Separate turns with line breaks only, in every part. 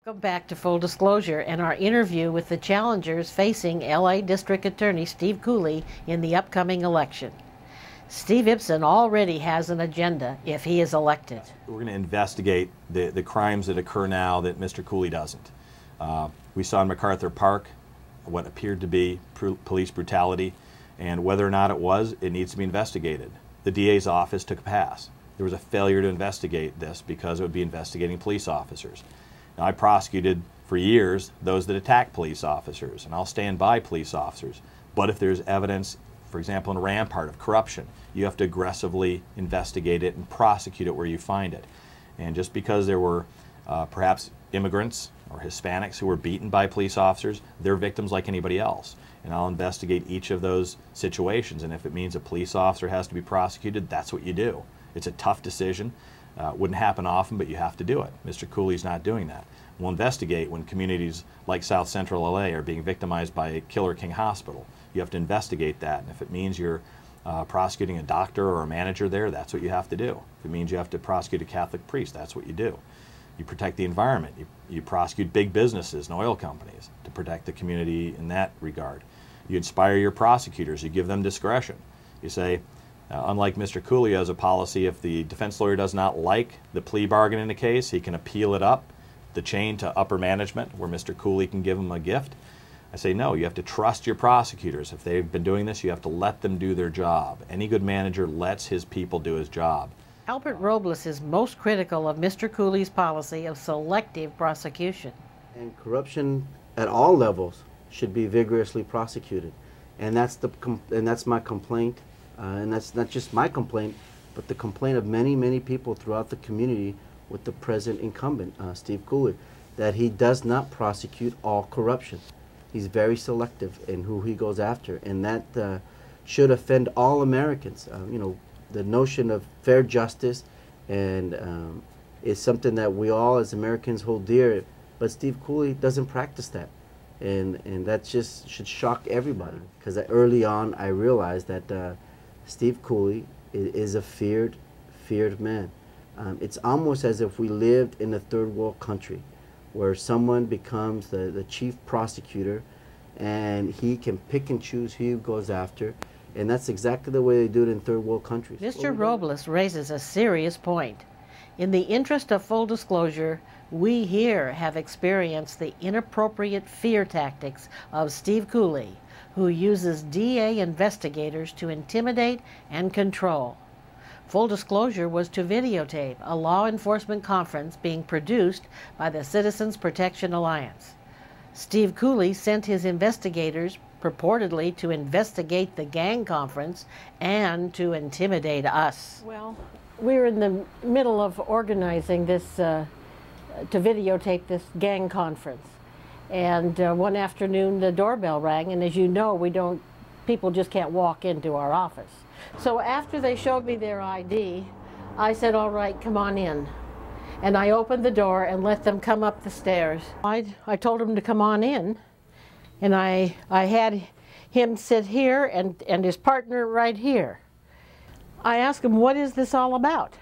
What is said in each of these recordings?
Go back to full disclosure and our interview with the challengers facing LA District Attorney Steve Cooley in the upcoming election. Steve Ipsen already has an agenda if he is elected.
We're going to investigate the crimes that occur now that Mr. Cooley doesn't. We saw in MacArthur Park what appeared to be police brutality, and whether or not it was, it needs to be investigated. The DA's office took a pass. There was a failure to investigate this because it would be investigating police officers. Now, I prosecuted for years those that attack police officers, and I'll stand by police officers. But if there's evidence, for example, in Rampart of corruption, you have to aggressively investigate it and prosecute it where you find it. And just because there were perhaps immigrants or Hispanics who were beaten by police officers, they're victims like anybody else. And I'll investigate each of those situations, and if it means a police officer has to be prosecuted, that's what you do. It's a tough decision. Wouldn't happen often, but you have to do it. Mr. Cooley's not doing that. We'll investigate when communities like South Central LA are being victimized by Killer King Hospital. You have to investigate that, and if it means you're prosecuting a doctor or a manager there, that's what you have to do. If it means you have to prosecute a Catholic priest, that's what you do. You protect the environment. You prosecute big businesses and oil companies to protect the community in that regard. You inspire your prosecutors. You give them discretion. You say, unlike Mr. Cooley has a policy, if the defense lawyer does not like the plea bargain in a case, he can appeal it up the chain to upper management, where Mr. Cooley can give him a gift. I say, no, you have to trust your prosecutors. If they've been doing this, you have to let them do their job. Any good manager lets his people do his job.
Albert Robles is most critical of Mr. Cooley's policy of selective prosecution.
And corruption at all levels should be vigorously prosecuted. And that's my complaint. And that's not just my complaint, but the complaint of many, many people throughout the community with the present incumbent, Steve Cooley, that he does not prosecute all corruption. He's very selective in who he goes after, and that should offend all Americans. You know, the notion of fair justice and is something that we all as Americans hold dear, but Steve Cooley doesn't practice that. And that just should shock everybody, because early on I realized that Steve Cooley is a feared man. It's almost as if we lived in a third world country where someone becomes the chief prosecutor and he can pick and choose who he goes after, and that's exactly the way they do it in third world countries.
Mr. Robles raises a serious point. In the interest of full disclosure, we here have experienced the inappropriate fear tactics of Steve Cooley, who uses DA investigators to intimidate and control. Full disclosure was to videotape a law enforcement conference being produced by the Citizens Protection Alliance. Steve Cooley sent his investigators purportedly to investigate the gang conference and to intimidate us. Well, we're in the middle of organizing this, to videotape this gang conference. And one afternoon the doorbell rang, and as you know, people just can't walk into our office. So after they showed me their ID, I said, all right, come on in. And I opened the door and let them come up the stairs. I told them to come on in, and I had him sit here and his partner right here. I asked him, what is this all about?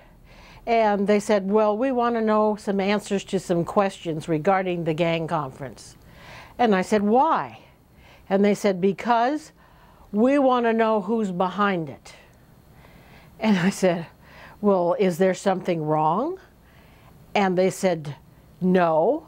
And they said, well, we want to know some answers to some questions regarding the gang conference. And I said, why? And they said, because we want to know who's behind it. And I said, well, is there something wrong? And they said, no.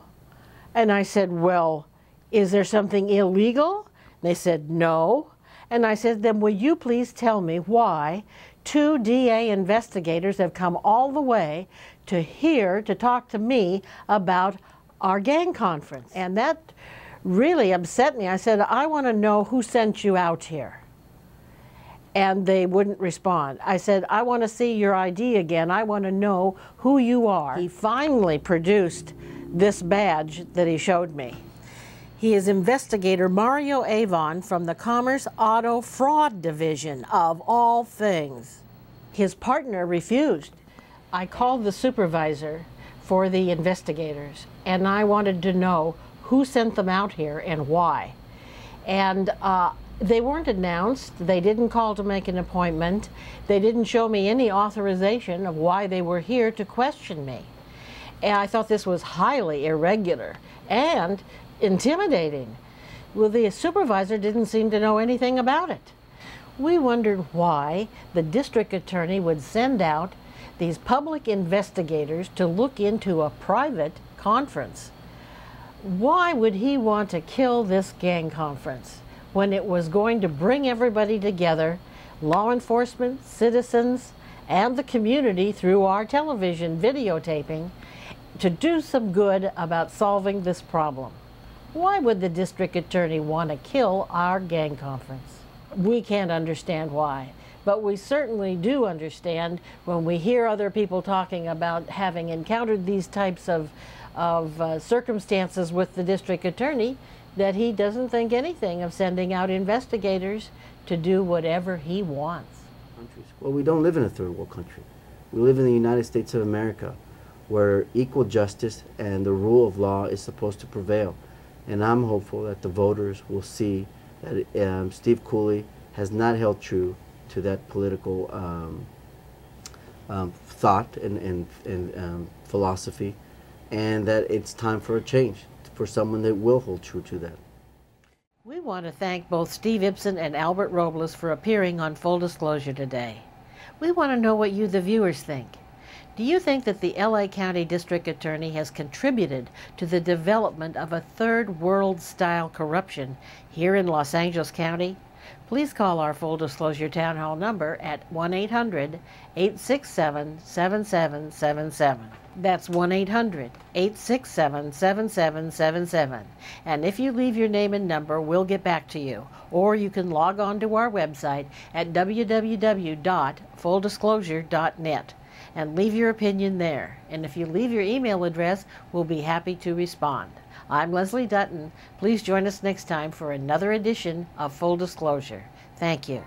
And I said, well, is there something illegal? And they said, no. And I said, then will you please tell me why 2 DA investigators have come all the way to here to talk to me about our gang conference? And that really upset me. I said, I want to know who sent you out here. And they wouldn't respond. I said, I want to see your ID again. I want to know who you are. He finally produced this badge that he showed me. He is investigator Mario Avon from the Commerce Auto Fraud Division, of all things. His partner refused. I called the supervisor for the investigators, and I wanted to know who sent them out here and why. And they weren't announced. They didn't call to make an appointment. They didn't show me any authorization of why they were here to question me. And I thought this was highly irregular and intimidating. Well, the supervisor didn't seem to know anything about it. We wondered why the district attorney would send out these public investigators to look into a private conference. Why would he want to kill this gang conference when it was going to bring everybody together, law enforcement, citizens, and the community through our television videotaping, to do some good about solving this problem? Why would the district attorney want to kill our gang conference? We can't understand why, but we certainly do understand when we hear other people talking about having encountered these types of circumstances with the district attorney, that he doesn't think anything of sending out investigators to do whatever he wants.
Well, we don't live in a third world country. We live in the United States of America, where equal justice and the rule of law is supposed to prevail. And I'm hopeful that the voters will see that Steve Cooley has not held true to that political thought and philosophy, and that it's time for a change, for someone that will hold true to that.
We want to thank both Steve Ipsen and Albert Robles for appearing on Full Disclosure today. We want to know what you, the viewers, think. Do you think that the LA County District Attorney has contributed to the development of a third world style corruption here in Los Angeles County? Please call our Full Disclosure Town Hall number at 1-800-867-7777. That's 1-800-867-7777. And if you leave your name and number, we'll get back to you. Or you can log on to our website at www.fulldisclosure.net. and leave your opinion there. And if you leave your email address, we'll be happy to respond. I'm Leslie Dutton. Please join us next time for another edition of Full Disclosure. Thank you.